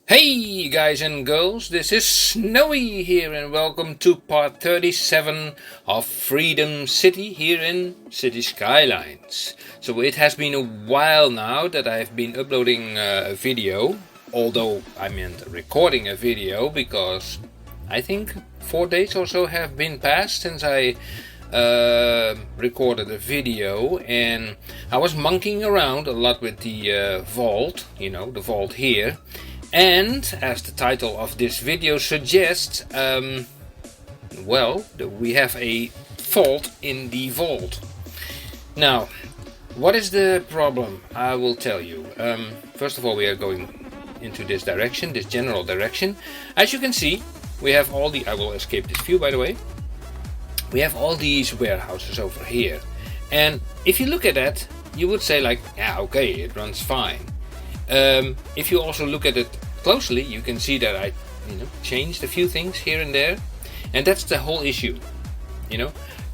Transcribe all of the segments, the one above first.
Hey guys and girls, this is Snowy here and welcome to part 37 of Freedom City here in City Skylines. So it has been a while now that I've been uploading a video, although I meant recording a video because I think 4 days or so have been passed since I recorded a video, and I was monkeying around a lot with the vault, the vault here. And, as the title of this video suggests, we have a fault in the vault. Now, what is the problem? I will tell you. First of all, we are going into this direction, this general direction. As you can see, we have all the... I will escape this view, by the way. We have all these warehouses over here. And if you look at that, you would say like, yeah, okay, it runs fine. If you also look at it closely, you can see that I changed a few things here and there, and that's the whole issue.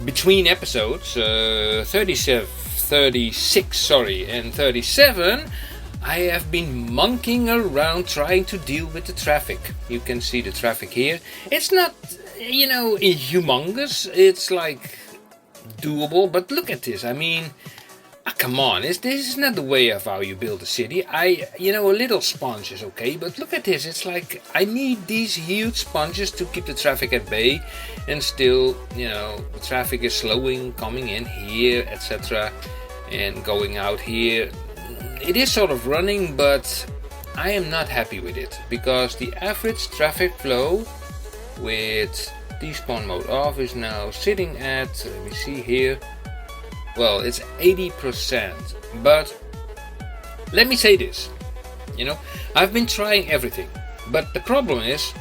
Between episodes 36 and 37, I have been monkeying around trying to deal with the traffic. You can see the traffic here. It's not humongous, it's like doable, but look at this. I mean, come on, this is not the way of how you build a city. A little sponge is okay, but look at this. It's like I need these huge sponges to keep the traffic at bay, and still, the traffic is slowing, coming in here, etc., and going out here. It is sort of running, but I am not happy with it, because the average traffic flow with Despawn mode off is now sitting at, let me see here, well, it's 80%, but let me say this, I've been trying everything, but the problem is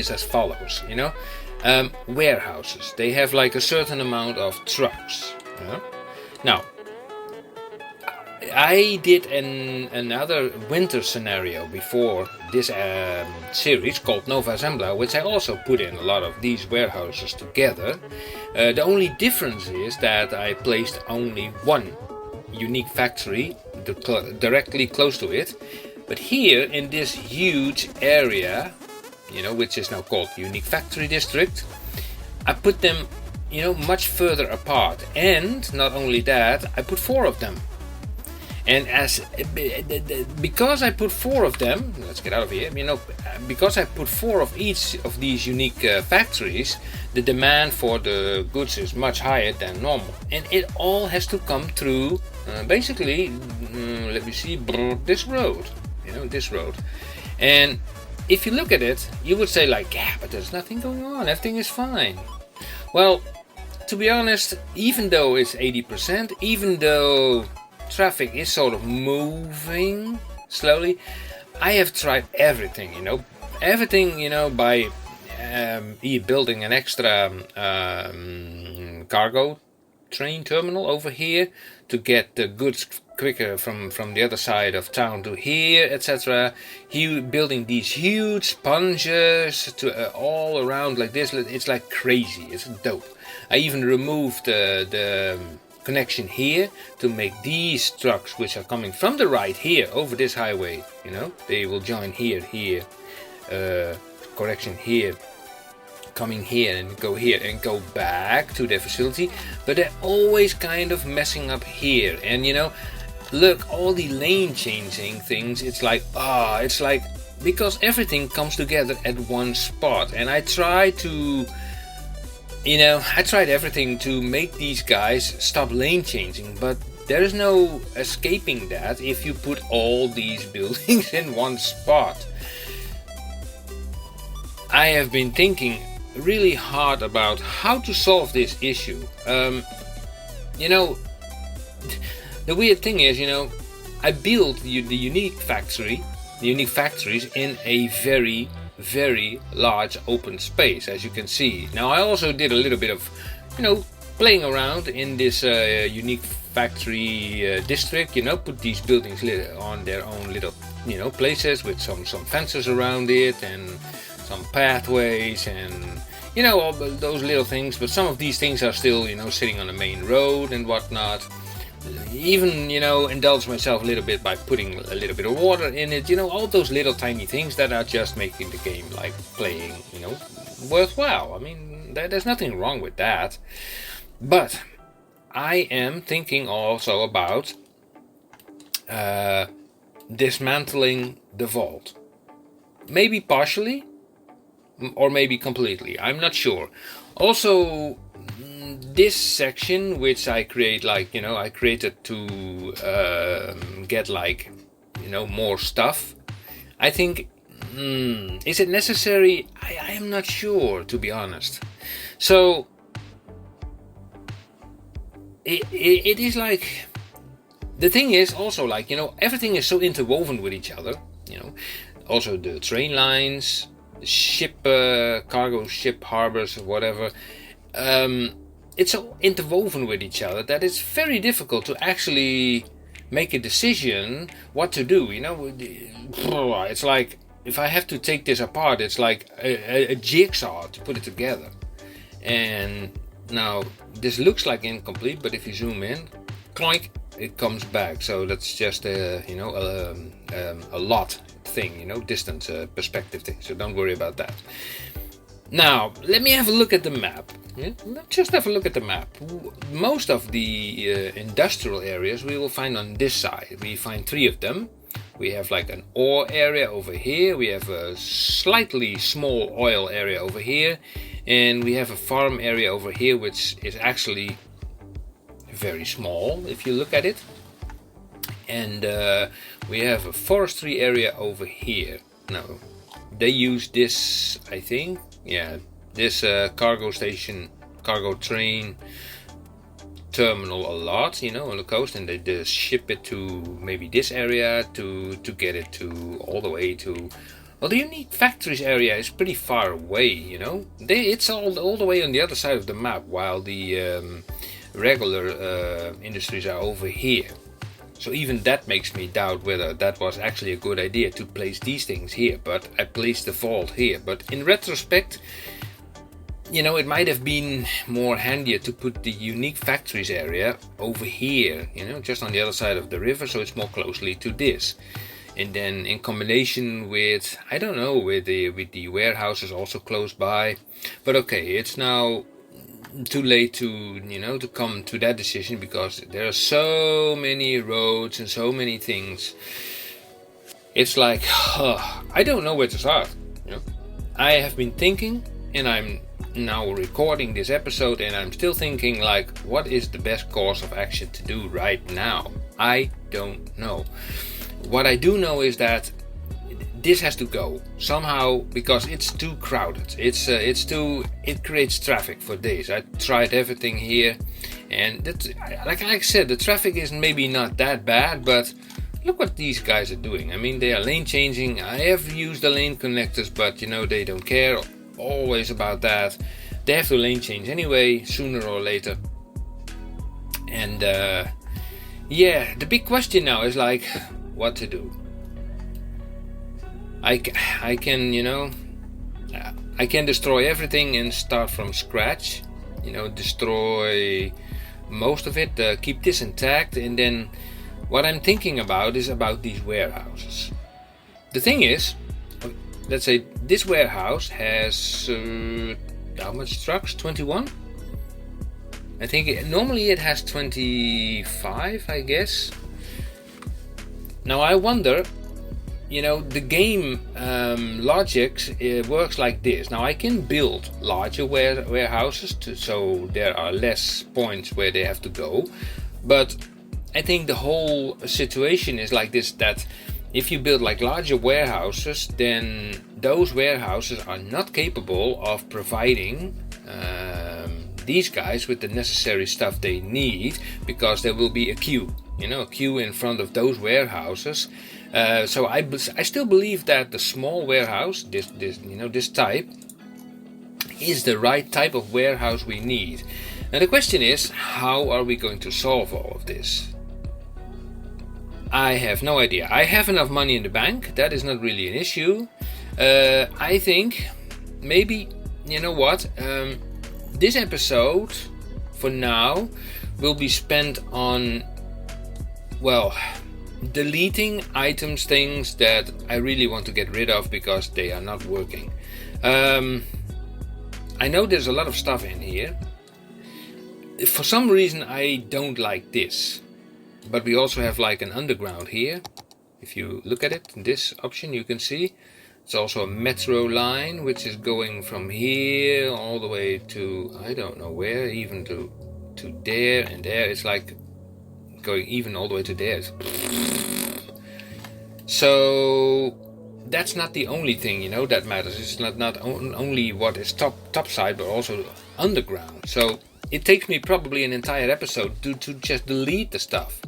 as follows, warehouses, they have like a certain amount of trucks, Now, I did another winter scenario before this series called Nova Assembler, which I also put in a lot of these warehouses together. The only difference is that I placed only one unique factory directly close to it. But here in this huge area, which is now called Unique Factory District, I put them, much further apart. And not only that, I put 4 of them. And because I put 4 of them, let's get out of here, because I put 4 of each of these unique factories, the demand for the goods is much higher than normal. And it all has to come through, basically, let me see, this road, this road. And if you look at it, you would say like, yeah, but there's nothing going on, everything is fine. Well, to be honest, even though it's 80%, even though traffic is sort of moving slowly, I have tried everything, by building an extra cargo train terminal over here to get the goods quicker from the other side of town to here, etc. Building these huge sponges to all around like this. It's like crazy. It's dope. I even removed the connection here to make these trucks, which are coming from the right here over this highway, they will join here, correction here, coming here and go back to their facility, but they're always kind of messing up here. And look, all the lane changing things, it's like because everything comes together at one spot, and I tried everything to make these guys stop lane changing, but there is no escaping that if you put all these buildings in one spot. I have been thinking really hard about how to solve this issue. The weird thing is, I built the unique factories in a very large open space, as you can see. Now I also did a little bit of playing around in this unique factory district, put these buildings on their own little places with some fences around it and some pathways and all those little things, but some of these things are still sitting on the main road and whatnot. even, indulge myself a little bit by putting a little bit of water in it. All those little tiny things that are just making the game like playing, worthwhile. I mean, there's nothing wrong with that. But I am thinking also about dismantling the vault. Maybe partially, or maybe completely. I'm not sure. Also, this section, which I create, I created to get more stuff. I think, is it necessary? I am not sure, to be honest. So it is like, the thing is also everything is so interwoven with each other. Also the train lines, ship, cargo ship harbors, whatever. It's so interwoven with each other that it's very difficult to actually make a decision what to do. It's like, if I have to take this apart, it's like a jigsaw to put it together. And now this looks like incomplete, but if you zoom in, clink, it comes back. So that's just a lot thing, distance perspective thing. So don't worry about that. Now let me have a look at the map. Just have a look at the map. Most of the industrial areas we will find on this side. We find 3 of them. We have like an ore area over here. We have a slightly small oil area over here. And we have a farm area over here, which is actually very small if you look at it. And we have a forestry area over here. Now, they use this, I think, this cargo station, cargo train terminal a lot, on the coast, and they just ship it to maybe this area to get it to all the way to. Well, the unique factories area is pretty far away, it's all the way on the other side of the map, while the regular industries are over here. So even that makes me doubt whether that was actually a good idea to place these things here, but I placed the vault here. But in retrospect, it might have been more handier to put the unique factories area over here, just on the other side of the river, so it's more closely to this. And then in combination with, I don't know, with the warehouses also close by. But okay, it's now too late to to come to that decision, because there are so many roads and so many things. It's like, I don't know where to start. I have been thinking, and I'm now recording this episode, and I'm still thinking like, what is the best course of action to do right now? I don't know. What I do know is that this has to go somehow, because it's too crowded. It creates traffic for days. I tried everything here, and like I said, the traffic is maybe not that bad, but look what these guys are doing. I mean, they are lane changing. I have used the lane connectors, but they don't care always about that. They have to lane change anyway, sooner or later. And the big question now is like, what to do. I can I can destroy everything and start from scratch, destroy most of it, keep this intact, and then what I'm thinking about is about these warehouses. The thing is, let's say this warehouse has how much trucks? 21? I think normally it has 25, I guess. Now I wonder, the game logic works like this. Now I can build larger warehouses so there are less points where they have to go. But I think the whole situation is like this, that if you build like larger warehouses, then those warehouses are not capable of providing these guys with the necessary stuff they need, because there will be a queue. A queue in front of those warehouses. So I still believe that the small warehouse, this type, is the right type of warehouse we need. Now the question is, how are we going to solve all of this? I have no idea. I have enough money in the bank. That is not really an issue. I think maybe, this episode for now will be spent on well, deleting items, things that I really want to get rid of because they are not working. I know there's a lot of stuff in here. For some reason I don't like this. But we also have like an underground here. If you look at it, this option you can see. It's also a metro line which is going from here all the way to I don't know where, even to there and there. It's like going even all the way to there. So that's not the only thing, you know, that matters. It's not only what is top side, but also underground. So it takes me probably an entire episode to just delete the stuff.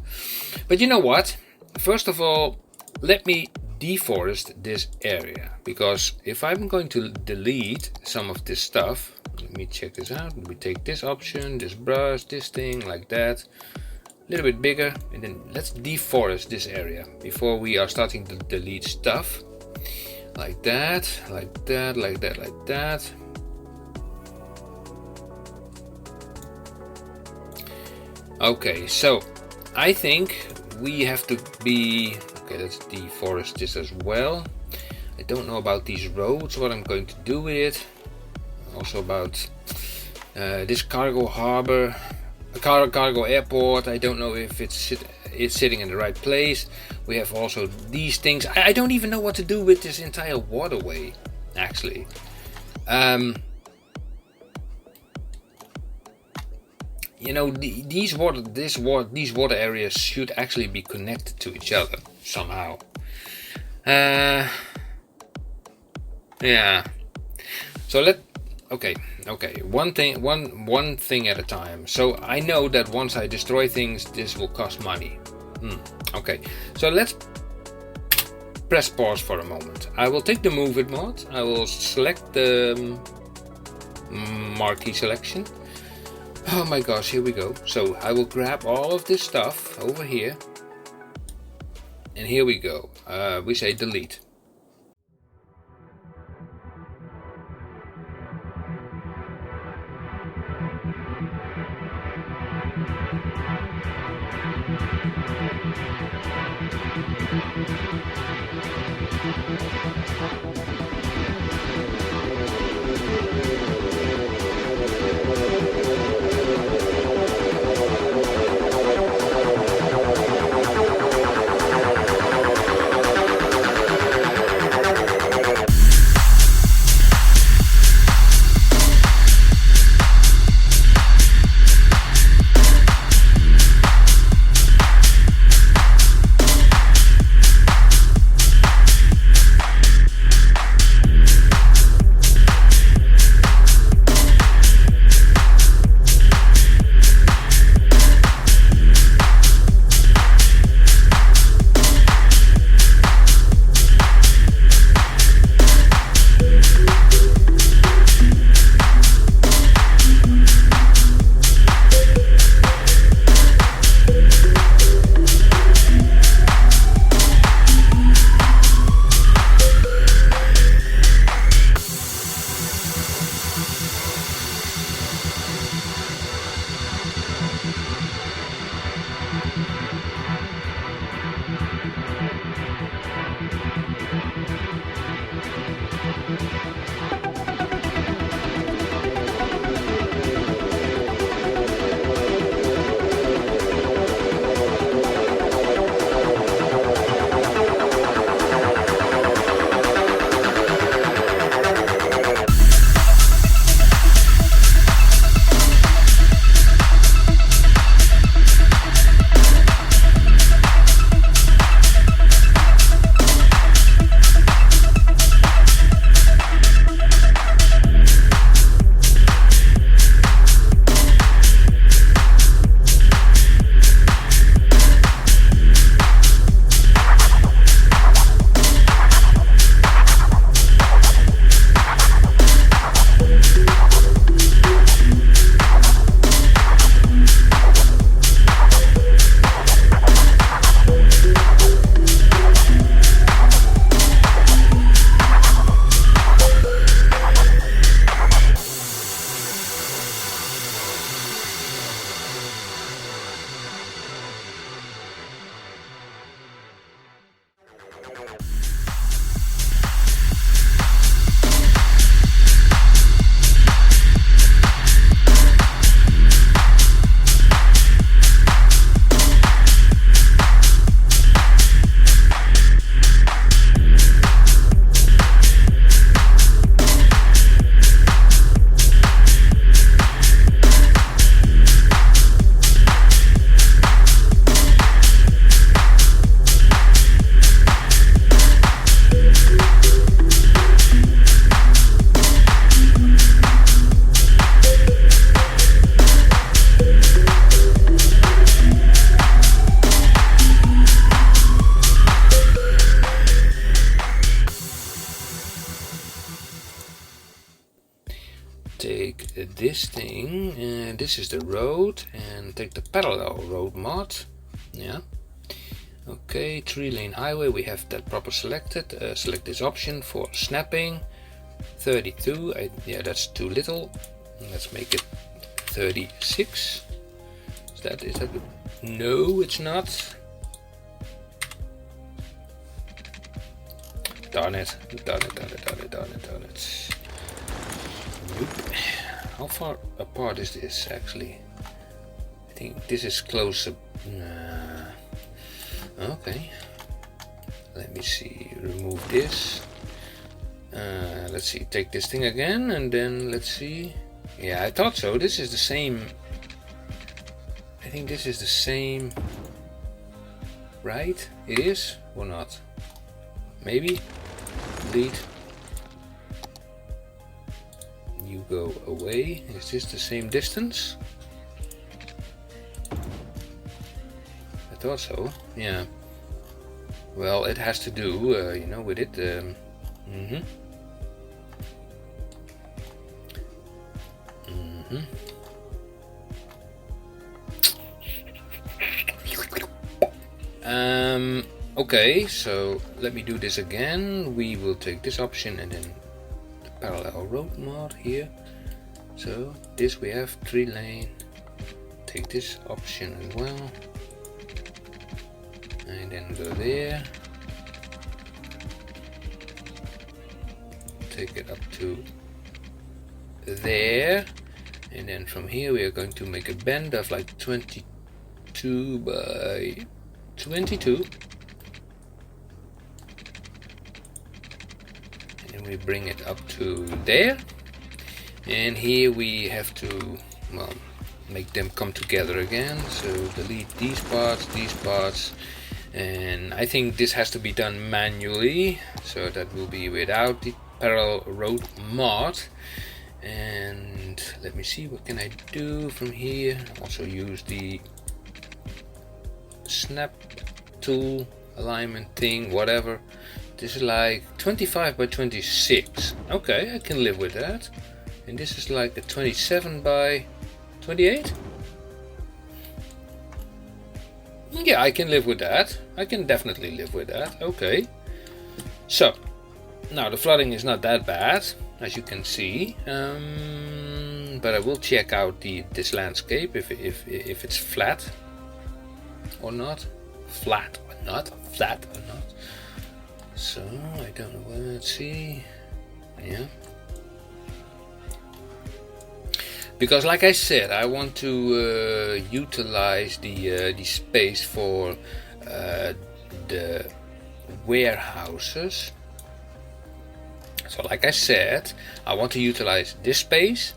But you know what? First of all, let me deforest this area, because if I'm going to delete some of this stuff, let me check this out. We take this option, this brush, this thing, like that, a little bit bigger, and then let's deforest this area before we are starting to delete stuff. Like that, like that, like that, like that. Okay, so I think we have to be... Okay, let's deforest this as well. I don't know about these roads, what I'm going to do with it. Also about this cargo harbor, cargo airport. I don't know if it's sitting in the right place. We have also these things. I don't even know what to do with this entire waterway, actually. You know, these water areas should actually be connected to each other somehow. Yeah. So okay. One thing at a time. So I know that once I destroy things, this will cost money. Okay. So let's press pause for a moment. I will take the Move It mod. I will select the marquee selection. Oh my gosh, here we go. So I will grab all of this stuff over here. And here we go. We say delete. this thing. This is the road, and take the parallel road mod. Yeah. Okay, 3-lane highway. We have that proper selected. Select this option for snapping. 32. Yeah, that's too little. Let's make it 36. Is that good? No, it's not. Darn it. Darn it. Nope. How far apart is this actually? I think this is closer. Okay. Let me see. Remove this. Let's see. Take this thing again, and then let's see. Yeah, I thought so. This is the same. I think this is the same. Right? It is or not? Maybe. Delete. You go away. Is this the same distance? I thought so. Yeah. Well, it has to do, you know, with it. Okay, so let me do this again. We will take this option and then the parallel road mod here. So this we have 3-lane. Take this option as well. And then go there. Take it up to there. And then from here we are going to make a bend of like 22 by 22. And then we bring it up to there. And here we have to, well, make them come together again. So delete these parts. And I think this has to be done manually. So that will be without the parallel road mod. And let me see, what can I do from here? Also use the snap tool alignment thing, whatever. This is like 25 by 26. Okay, I can live with that. And this is like a 27 by 28. Yeah, I can live with that. I can definitely live with that. Okay. So now the flooding is not that bad, as you can see. But I will check out this landscape if it's flat or not. Flat or not. So I don't know. Let's see. Yeah. Because, like I said, I want to utilize the space for the warehouses. So, like I said, I want to utilize this space,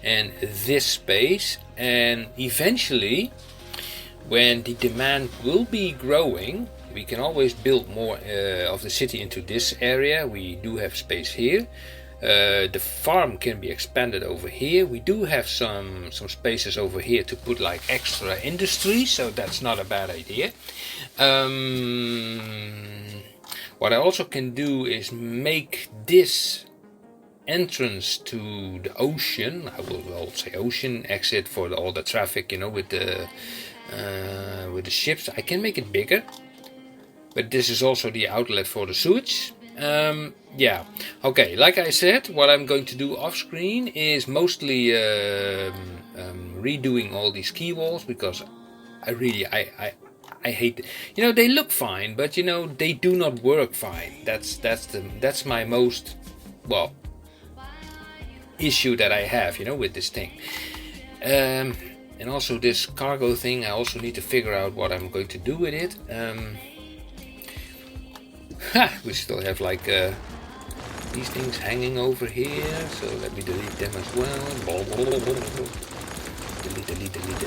and this space, and eventually, when the demand will be growing, we can always build more of the city into this area. We do have space here. The farm can be expanded over here. We do have some spaces over here to put like extra industry, so that's not a bad idea. What I also can do is make this entrance to the ocean. I will say ocean exit for all the traffic, you know, with the ships. I can make it bigger, but this is also the outlet for the sewage. Yeah, okay, like I said, what I'm going to do off screen is mostly redoing all these key walls, because I hate, you know, they look fine, but you know, they do not work fine. That's my most, well, issue that I have, you know, with this thing. And also this cargo thing, I also need to figure out what I'm going to do with it. We still have like these things hanging over here, so let me delete them as well.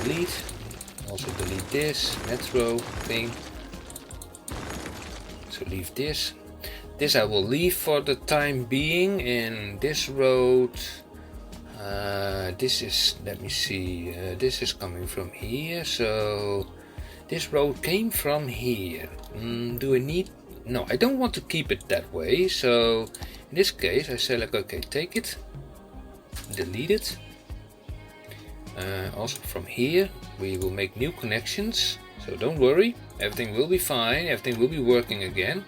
Delete. Also delete this metro thing. So leave this. This I will leave for the time being. And this road, this is, let me see, this is coming from here. So this road came from here. Do I need? No, I don't want to keep it that way. So in this case, I say like, okay, take it. delete it. Also from here we will make new connections, so don't worry, everything will be fine, everything will be working again.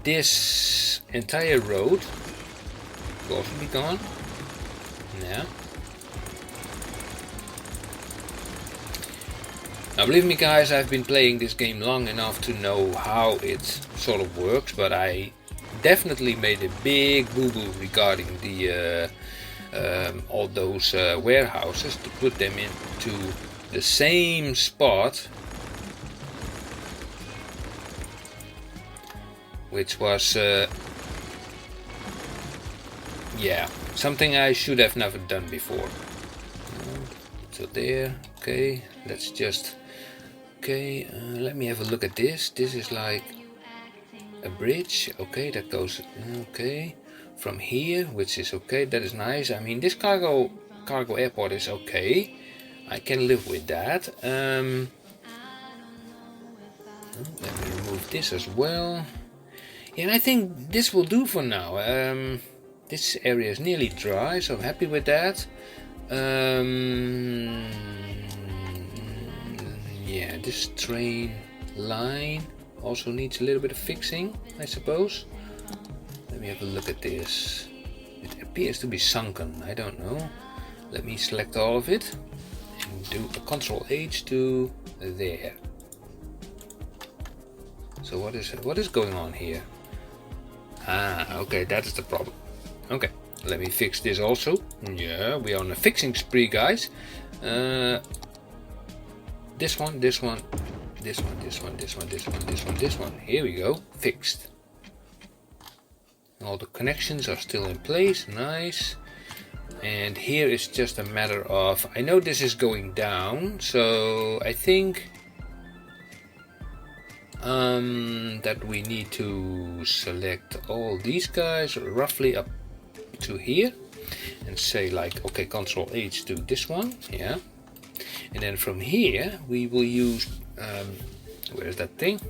This entire road will also be gone. Yeah. Now believe me guys, I've been playing this game long enough to know how it sort of works, but I definitely made a big boo-boo regarding the all those warehouses, to put them into the same spot, which was yeah, something I should have never done before. So there, okay, let's just, okay, let me have a look at this. This is like a bridge, okay, that goes, okay, from here, which is okay, that is nice. I mean, this cargo airport is okay, I can live with that. Let me remove this as well. Yeah, and I think this will do for now. This area is nearly dry, so I'm happy with that. Yeah, this train line also needs a little bit of fixing, I suppose. Let me have a look at this. It appears to be sunken, I don't know. Let me select all of it and do a Ctrl H to there. So what is going on here? Ah, okay, that is the problem. Okay, let me fix this also. Yeah, we are on a fixing spree, guys. This one, this one, this one, this one, this one, this one, this one, this one. Here we go, fixed. All the connections are still in place, nice. And here is just a matter of, I know this is going down, so I think that we need to select all these guys roughly up to here and say like, okay, Ctrl H to this one, yeah. And then from here we will use, where is that thing?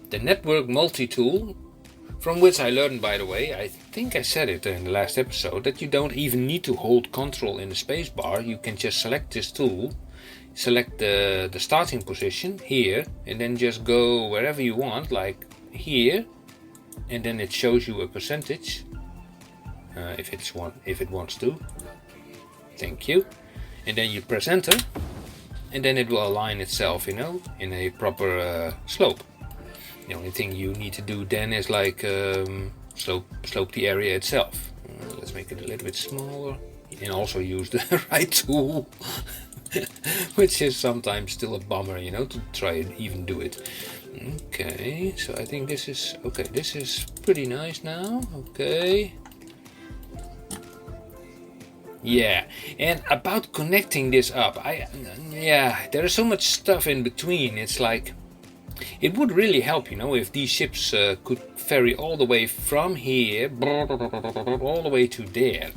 The network multi-tool, from which I learned, by the way, I think I said it in the last episode, that you don't even need to hold Ctrl in the spacebar. You can just select this tool, select the starting position here, and then just go wherever you want, like here, and then it shows you a percentage, if it wants to. Thank you. And then you press enter, and then it will align itself, you know, in a proper slope. The only thing you need to do then is like slope the area itself. Let's make it a little bit smaller and also use the right tool, which is sometimes still a bummer, you know, to try and even do it. Okay, so I think this is okay. This is pretty nice now. Okay. Yeah, and about connecting this up, yeah, there is so much stuff in between. It's like, it would really help, you know, if these ships could ferry all the way from here, all the way to there.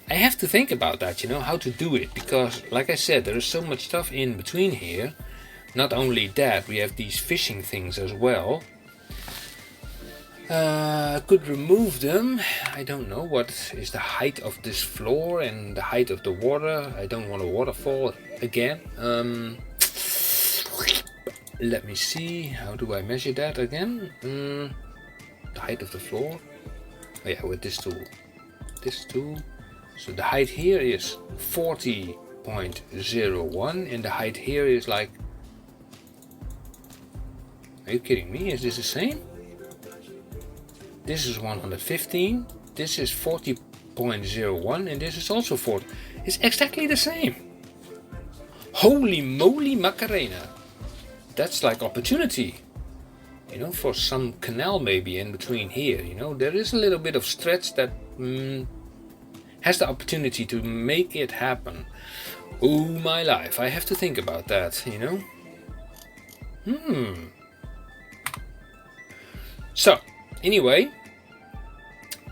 I have to think about that, you know, how to do it, because, like I said, there is so much stuff in between here. Not only that, we have these fishing things as well. Could remove them. I don't know what is the height of this floor and the height of the water. I don't want a waterfall again. Let me see, how do I measure that again? The height of the floor. Oh yeah, with this tool. This tool. So the height here is 40.01 and the height here is like... Are you kidding me? Is this the same? This is 115. This is 40.01 and this is also 40. It's exactly the same. Holy moly Macarena. That's like opportunity, you know, for some canal maybe in between here, you know, there is a little bit of stretch that has the opportunity to make it happen. Oh my life, I have to think about that, you know. So, anyway,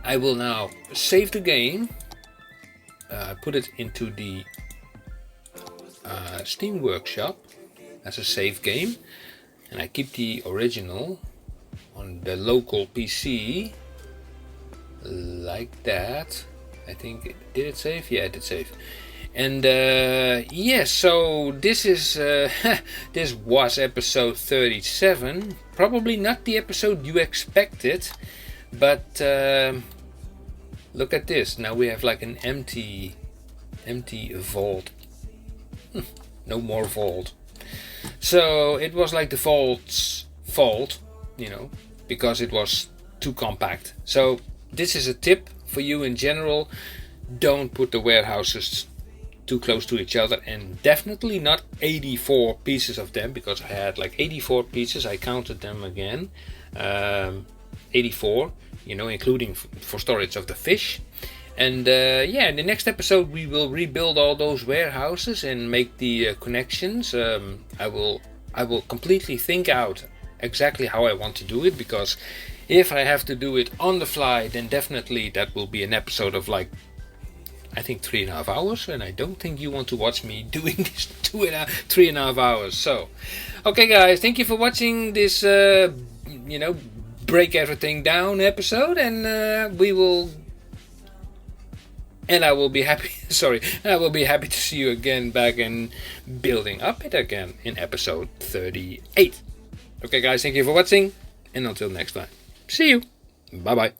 I will now save the game, put it into the Steam Workshop as a save game, and I keep the original on the local PC. like that. I think, did it save? Yeah, it did save. And yes, so this is this was episode 37. Probably not the episode you expected, but look at this. Now we have like an empty vault. No more vault. So it was like the vault's fault, because it was too compact. So this is a tip for you in general. Don't put the warehouses too close to each other, and definitely not 84 pieces of them, because I had like 84 pieces. I counted them again. 84, including for storage of the fish. And in the next episode we will rebuild all those warehouses and make the connections. I will completely think out exactly how I want to do it, because if I have to do it on the fly, then definitely that will be an episode of like, I think 3.5 hours, and I don't think you want to watch me doing this 3.5 hours. So, okay guys, thank you for watching this, break everything down episode, and I will be happy. I will be happy to see you again back in building up it again in episode 38. Okay guys, thank you for watching, and until next time, see you. Bye bye.